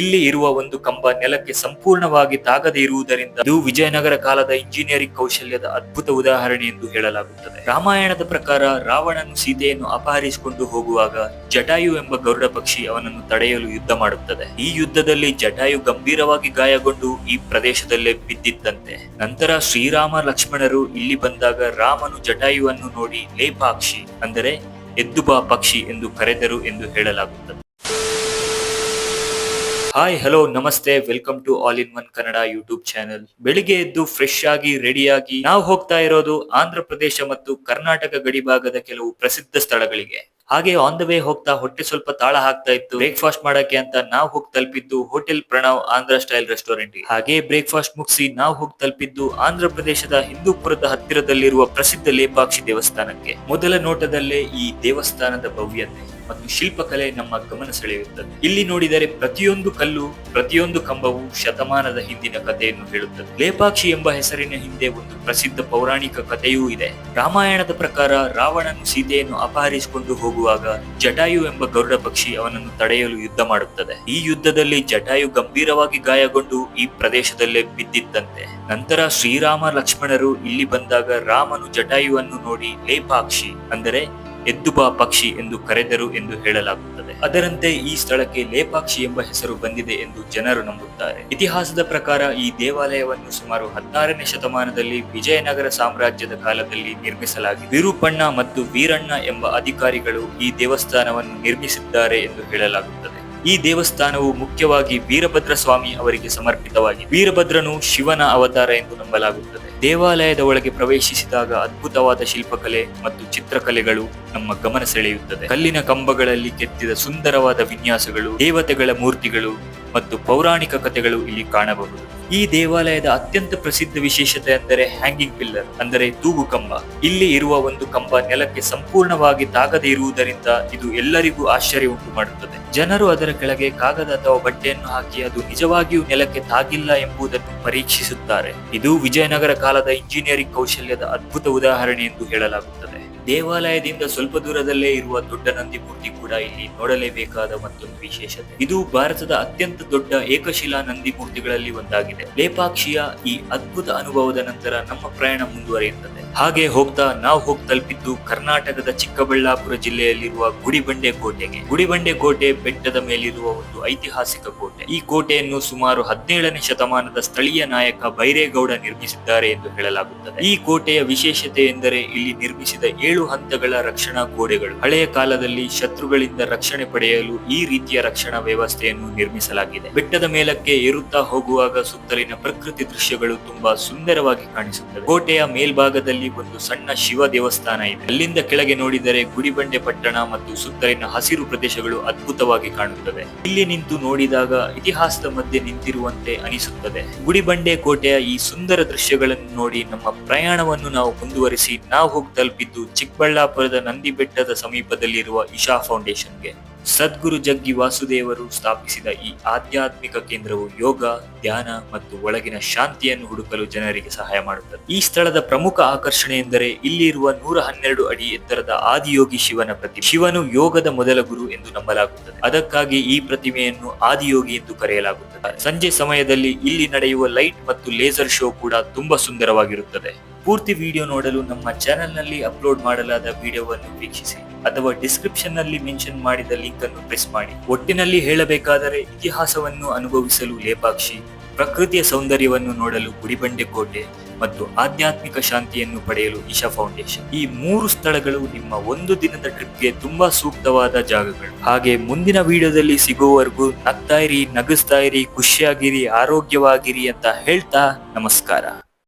ಇಲ್ಲಿ ಇರುವ ಒಂದು ಕಂಬ ನೆಲಕ್ಕೆ ಸಂಪೂರ್ಣವಾಗಿ ತಾಗದೇ ಇರುವುದರಿಂದ ಇದು ವಿಜಯನಗರ ಕಾಲದ ಇಂಜಿನಿಯರಿಂಗ್ ಕೌಶಲ್ಯದ ಅದ್ಭುತ ಉದಾಹರಣೆ ಎಂದು ಹೇಳಲಾಗುತ್ತದೆ. ರಾಮಾಯಣದ ಪ್ರಕಾರ ರಾವಣನು ಸೀತೆಯನ್ನು ಅಪಹರಿಸಿಕೊಂಡು ಹೋಗುವಾಗ ಜಟಾಯು ಎಂಬ ಗರುಡ ಪಕ್ಷಿ ಅವನನ್ನು ತಡೆಯಲು ಯುದ್ಧ ಮಾಡುತ್ತದೆ. ಈ ಯುದ್ಧದಲ್ಲಿ ಜಟಾಯು ಗಂಭೀರವಾಗಿ ಗಾಯಗೊಂಡು ಈ ಪ್ರದೇಶದಲ್ಲೇ ಬಿದ್ದಿದ್ದಂತೆ. ನಂತರ ಶ್ರೀರಾಮ ಲಕ್ಷ್ಮಣರು ಇಲ್ಲಿ ಬಂದಾಗ ರಾಮನು ಜಟಾಯುವನ್ನು ನೋಡಿ ಲೇಪಾಕ್ಷಿ ಅಂದರೆ ಎದ್ದು ಬಾ ಪಕ್ಷಿ ಎಂದು ಕರೆದರು ಎಂದು ಹೇಳಲಾಗುತ್ತದೆ. ಹಾಯ್ ಹಲೋ ನಮಸ್ತೆ, welcome to all in one Kannada YouTube channel. ಬೆಳಿಗ್ಗೆ ಎದ್ದು ಫ್ರೆಶ್ ಆಗಿ ರೆಡಿಯಾಗಿ ನಾವು ಹೋಗ್ತಾ ಇರೋದು ಆಂಧ್ರ ಪ್ರದೇಶ ಮತ್ತು ಕರ್ನಾಟಕ ಗಡಿ ಭಾಗದ ಕೆಲವು ಪ್ರಸಿದ್ಧ ಸ್ಥಳಗಳಿಗೆ. ಹಾಗೆ ಆನ್ ದ ವೇ ಹೋಗ್ತಾ ಹೊಟ್ಟೆ ಸ್ವಲ್ಪ ತಾಳ ಹಾಕ್ತಾ ಇತ್ತು. ಬ್ರೇಕ್ಫಾಸ್ಟ್ ಮಾಡಕ್ಕೆ ಅಂತ ನಾವು ಹೋಗಿ ತಲುಪಿದ್ದು hotel Pranav Andhra style restaurant. ಹಾಗೆ ಬ್ರೇಕ್ಫಾಸ್ಟ್ ಮುಗಿಸಿ ನಾವು ಹೋಗಿ ತಲುಪಿದ್ದು ಆಂಧ್ರ ಪ್ರದೇಶದ ಹಿಂದೂಪುರದ ಹತ್ತಿರದಲ್ಲಿರುವ ಪ್ರಸಿದ್ಧ ಲೇಪಾಕ್ಷಿ ದೇವಸ್ಥಾನಕ್ಕೆ. ಮೊದಲ ನೋಟದಲ್ಲೇ ಈ ದೇವಸ್ಥಾನದ ಭವ್ಯತೆ ಮತ್ತು ಶಿಲ್ಪಕಲೆ ನಮ್ಮ ಗಮನ ಸೆಳೆಯುತ್ತದೆ. ಇಲ್ಲಿ ನೋಡಿದರೆ ಪ್ರತಿಯೊಂದು ಕಲ್ಲು, ಪ್ರತಿಯೊಂದು ಕಂಬವು ಶತಮಾನದ ಹಿಂದಿನ ಕಥೆಯನ್ನು ಹೇಳುತ್ತದೆ. ಲೇಪಾಕ್ಷಿ ಎಂಬ ಹೆಸರಿನ ಹಿಂದೆ ಒಂದು ಪ್ರಸಿದ್ಧ ಪೌರಾಣಿಕ ಕಥೆಯೂ ಇದೆ. ರಾಮಾಯಣದ ಪ್ರಕಾರ ರಾವಣನು ಸೀತೆಯನ್ನು ಅಪಹರಿಸಿಕೊಂಡು ಹೋಗುವಾಗ ಜಟಾಯು ಎಂಬ ಗರುಡ ಪಕ್ಷಿ ಅವನನ್ನು ತಡೆಯಲು ಯುದ್ಧ ಮಾಡುತ್ತದೆ. ಈ ಯುದ್ಧದಲ್ಲಿ ಜಟಾಯು ಗಂಭೀರವಾಗಿ ಗಾಯಗೊಂಡು ಈ ಪ್ರದೇಶದಲ್ಲೇ ಬಿದ್ದಿದ್ದಂತೆ. ನಂತರ ಶ್ರೀರಾಮ ಲಕ್ಷ್ಮಣರು ಇಲ್ಲಿ ಬಂದಾಗ ರಾಮನು ಜಟಾಯುವನ್ನು ನೋಡಿ ಲೇಪಾಕ್ಷಿ ಅಂದರೆ ಎದ್ದು ಬಾ ಪಕ್ಷಿ ಎಂದು ಕರೆದರು ಎಂದು ಹೇಳಲಾಗುತ್ತದೆ. ಅದರಂತೆ ಈ ಸ್ಥಳಕ್ಕೆ ಲೇಪಾಕ್ಷಿ ಎಂಬ ಹೆಸರು ಬಂದಿದೆ ಎಂದು ಜನರು ನಂಬುತ್ತಾರೆ. ಇತಿಹಾಸದ ಪ್ರಕಾರ ಈ ದೇವಾಲಯವನ್ನು ಸುಮಾರು 16ನೇ ಶತಮಾನದಲ್ಲಿ ವಿಜಯನಗರ ಸಾಮ್ರಾಜ್ಯದ ಕಾಲದಲ್ಲಿ ನಿರ್ಮಿಸಲಾಗಿದೆ. ವಿರೂಪಣ್ಣ ಮತ್ತು ವೀರಣ್ಣ ಎಂಬ ಅಧಿಕಾರಿಗಳು ಈ ದೇವಸ್ಥಾನವನ್ನು ನಿರ್ಮಿಸಿದ್ದಾರೆ ಎಂದು ಹೇಳಲಾಗುತ್ತದೆ. ಈ ದೇವಸ್ಥಾನವು ಮುಖ್ಯವಾಗಿ ವೀರಭದ್ರ ಸ್ವಾಮಿ ಅವರಿಗೆ ಸಮರ್ಪಿತವಾಗಿದೆ. ವೀರಭದ್ರನು ಶಿವನ ಅವತಾರ ಎಂದು ನಂಬಲಾಗುತ್ತದೆ. ದೇವಾಲಯದ ಒಳಗೆ ಪ್ರವೇಶಿಸಿದಾಗ ಅದ್ಭುತವಾದ ಶಿಲ್ಪಕಲೆ ಮತ್ತು ಚಿತ್ರಕಲೆಗಳು ನಮ್ಮ ಗಮನ ಸೆಳೆಯುತ್ತದೆ. ಕಲ್ಲಿನ ಕಂಬಗಳಲ್ಲಿ ಕೆತ್ತಿದ ಸುಂದರವಾದ ವಿನ್ಯಾಸಗಳು, ದೇವತೆಗಳ ಮೂರ್ತಿಗಳು ಮತ್ತು ಪೌರಾಣಿಕ ಕಥೆಗಳು ಇಲ್ಲಿ ಕಾಣಬಹುದು. ಈ ದೇವಾಲಯದ ಅತ್ಯಂತ ಪ್ರಸಿದ್ಧ ವಿಶೇಷತೆ ಅಂದರೆ ಹ್ಯಾಂಗಿಂಗ್ ಪಿಲ್ಲರ್ ಅಂದರೆ ತೂಗು ಕಂಬ. ಇಲ್ಲಿ ಇರುವ ಒಂದು ಕಂಬ ನೆಲಕ್ಕೆ ಸಂಪೂರ್ಣವಾಗಿ ತಾಗದೇ ಇರುವುದರಿಂದ ಇದು ಎಲ್ಲರಿಗೂ ಆಶ್ಚರ್ಯ ಉಂಟು ಮಾಡುತ್ತದೆ. ಜನರು ಅದರ ಕೆಳಗೆ ಕಾಗದ ಅಥವಾ ಬಟ್ಟೆಯನ್ನು ಹಾಕಿ ಅದು ನಿಜವಾಗಿಯೂ ನೆಲಕ್ಕೆ ತಾಗಿಲ್ಲ ಎಂಬುದನ್ನು ಪರೀಕ್ಷಿಸುತ್ತಾರೆ. ಇದು ವಿಜಯನಗರ ಕಾಲದ ಇಂಜಿನಿಯರಿಂಗ್ ಕೌಶಲ್ಯದ ಅದ್ಭುತ ಉದಾಹರಣೆ ಎಂದು ಹೇಳಲಾಗುತ್ತದೆ. ದೇವಾಲಯದಿಂದ ಸ್ವಲ್ಪ ದೂರದಲ್ಲೇ ಇರುವ ದೊಡ್ಡ ನಂದಿ ಮೂರ್ತಿ ಕೂಡ ಇಲ್ಲಿ ನೋಡಲೇಬೇಕಾದ ಮತ್ತೊಂದು ವಿಶೇಷತೆ. ಇದು ಭಾರತದ ಅತ್ಯಂತ ದೊಡ್ಡ ಏಕಶಿಲಾ ನಂದಿ ಮೂರ್ತಿಗಳಲ್ಲಿ ಒಂದಾಗಿದೆ. ಲೇಪಾಕ್ಷಿಯ ಈ ಅದ್ಭುತ ಅನುಭವದ ನಂತರ ನಮ್ಮ ಪ್ರಯಾಣ ಮುಂದುವರಿಯುತ್ತದೆ. ಹಾಗೆ ಹೋಗ್ತಾ ನಾವು ಹೋಗಿ ತಲುಪಿದ್ದು ಕರ್ನಾಟಕದ ಚಿಕ್ಕಬಳ್ಳಾಪುರ ಜಿಲ್ಲೆಯಲ್ಲಿರುವ ಗುಡಿಬಂಡೆ ಕೋಟೆಗೆ. ಗುಡಿಬಂಡೆ ಕೋಟೆ ಬೆಟ್ಟದ ಮೇಲಿರುವ ಒಂದು ಐತಿಹಾಸಿಕ ಕೋಟೆ. ಈ ಕೋಟೆಯನ್ನು ಸುಮಾರು 17ನೇ ಶತಮಾನದ ಸ್ಥಳೀಯ ನಾಯಕ ಬೈರೇಗೌಡ ನಿರ್ಮಿಸಿದ್ದಾರೆ ಎಂದು ಹೇಳಲಾಗುತ್ತದೆ. ಈ ಕೋಟೆಯ ವಿಶೇಷತೆ ಎಂದರೆ ಇಲ್ಲಿ ನಿರ್ಮಿಸಿದ 7 ಹಂತಗಳ ರಕ್ಷಣಾ ಗೋಡೆಗಳು. ಹಳೆಯ ಕಾಲದಲ್ಲಿ ಶತ್ರುಗಳಿಂದ ರಕ್ಷಣೆ ಪಡೆಯಲು ಈ ರೀತಿಯ ರಕ್ಷಣಾ ವ್ಯವಸ್ಥೆಯನ್ನು ನಿರ್ಮಿಸಲಾಗಿದೆ. ಬೆಟ್ಟದ ಮೇಲಕ್ಕೆ ಏರುತ್ತಾ ಹೋಗುವಾಗ ಸುತ್ತಲಿನ ಪ್ರಕೃತಿ ದೃಶ್ಯಗಳು ತುಂಬಾ ಸುಂದರವಾಗಿ ಕಾಣಿಸುತ್ತವೆ. ಕೋಟೆಯ ಮೇಲ್ಭಾಗದಲ್ಲಿ ಒಂದು ಸಣ್ಣ ಶಿವ ದೇವಸ್ಥಾನ ಇದೆ. ಅಲ್ಲಿಂದ ಕೆಳಗೆ ನೋಡಿದರೆ ಗುಡಿಬಂಡೆ ಪಟ್ಟಣ ಮತ್ತು ಸುತ್ತಲಿನ ಹಸಿರು ಪ್ರದೇಶಗಳು ಅದ್ಭುತವಾಗಿ ಕಾಣುತ್ತವೆ. ಇಲ್ಲಿ ನಿಂತು ನೋಡಿದಾಗ ಇತಿಹಾಸದ ಮಧ್ಯೆ ನಿಂತಿರುವಂತೆ ಅನಿಸುತ್ತದೆ. ಗುಡಿಬಂಡೆ ಕೋಟೆಯ ಈ ಸುಂದರ ದೃಶ್ಯಗಳನ್ನು ನೋಡಿ ನಮ್ಮ ಪ್ರಯಾಣವನ್ನು ನಾವು ಮುಂದುವರಿಸಿ ನಾವು ಹೋಗಿ ತಲುಪಿದ್ದು ಚಿಕ್ಕಬಳ್ಳಾಪುರದ ನಂದಿ ಬೆಟ್ಟದ ಸಮೀಪದಲ್ಲಿರುವ ಇಶಾ ಫೌಂಡೇಶನ್ಗೆ. ಸದ್ಗುರು ಜಗ್ಗಿ ವಾಸುದೇವರು ಸ್ಥಾಪಿಸಿದ ಈ ಆಧ್ಯಾತ್ಮಿಕ ಕೇಂದ್ರವು ಯೋಗ, ಧ್ಯಾನ ಮತ್ತು ಒಳಗಿನ ಶಾಂತಿಯನ್ನು ಹುಡುಕಲು ಜನರಿಗೆ ಸಹಾಯ ಮಾಡುತ್ತದೆ. ಈ ಸ್ಥಳದ ಪ್ರಮುಖ ಆಕರ್ಷಣೆ ಎಂದರೆ ಇಲ್ಲಿರುವ 112 ಅಡಿ ಎತ್ತರದ ಆದಿಯೋಗಿ ಶಿವನ ಪ್ರತಿಮೆ. ಶಿವನು ಯೋಗದ ಮೊದಲ ಗುರು ಎಂದು ನಂಬಲಾಗುತ್ತದೆ. ಅದಕ್ಕಾಗಿ ಈ ಪ್ರತಿಮೆಯನ್ನು ಆದಿಯೋಗಿ ಎಂದು ಕರೆಯಲಾಗುತ್ತದೆ. ಸಂಜೆ ಸಮಯದಲ್ಲಿ ಇಲ್ಲಿ ನಡೆಯುವ ಲೈಟ್ ಮತ್ತು ಲೇಸರ್ ಶೋ ಕೂಡ ತುಂಬಾ ಸುಂದರವಾಗಿರುತ್ತದೆ. ಪೂರ್ತಿ ವಿಡಿಯೋ ನೋಡಲು ನಮ್ಮ ಚಾನೆಲ್ ನಲ್ಲಿ ಅಪ್ಲೋಡ್ ಮಾಡಲಾದ ವಿಡಿಯೋವನ್ನು ವೀಕ್ಷಿಸಿ ಅಥವಾ ಡಿಸ್ಕ್ರಿಪ್ಷನ್ ನಲ್ಲಿ ಮೆನ್ಷನ್ ಮಾಡಿದ ಲಿಂಕ್ ಅನ್ನು ಪ್ರೆಸ್ ಮಾಡಿ. ಒಟ್ಟಿನಲ್ಲಿ ಹೇಳಬೇಕಾದರೆ ಇತಿಹಾಸವನ್ನು ಅನುಭವಿಸಲು ಲೇಪಾಕ್ಷಿ, ಪ್ರಕೃತಿಯ ಸೌಂದರ್ಯವನ್ನು ನೋಡಲು ಗುಡಿಬಂಡೆ ಕೋಟೆ ಮತ್ತು ಆಧ್ಯಾತ್ಮಿಕ ಶಾಂತಿಯನ್ನು ಪಡೆಯಲು ಇಶಾ ಫೌಂಡೇಶನ್. ಈ 3 ಸ್ಥಳಗಳು ನಿಮ್ಮ ಒಂದು ದಿನದ ಟ್ರಿಪ್ಗೆ ತುಂಬಾ ಸೂಕ್ತವಾದ ಜಾಗಗಳು. ಹಾಗೆ ಮುಂದಿನ ವಿಡಿಯೋದಲ್ಲಿ ಸಿಗುವವರೆಗೂ ನಗ್ತಾ ಇರಿ, ನಗಿಸ್ತಾ ಇರಿ, ಖುಷಿಯಾಗಿರಿ, ಆರೋಗ್ಯವಾಗಿರಿ ಅಂತ ಹೇಳ್ತಾ ನಮಸ್ಕಾರ.